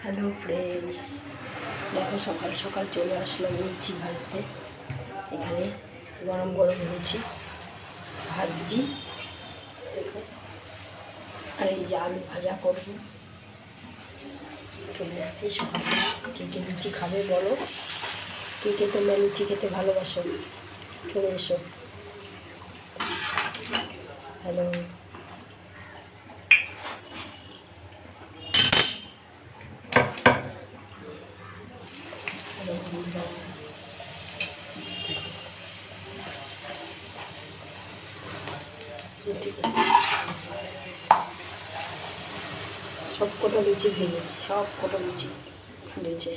Hello friends, দেখো সকাল সকাল চলে আসলাম লুচি ভাজতে। এখানে গরম গরম লুচি ভাজছি দেখো, আর এই যে আলু ভাজা করবো। চলে এসছি সকালে। কে কে লুচি খাবে বলো, কে কে তোমরা লুচি খেতে ভালোবাসো, চলে এসো। হ্যালো, সব কটা লুচি ভেজেছি, সব কটা লুচি ফুলেছে।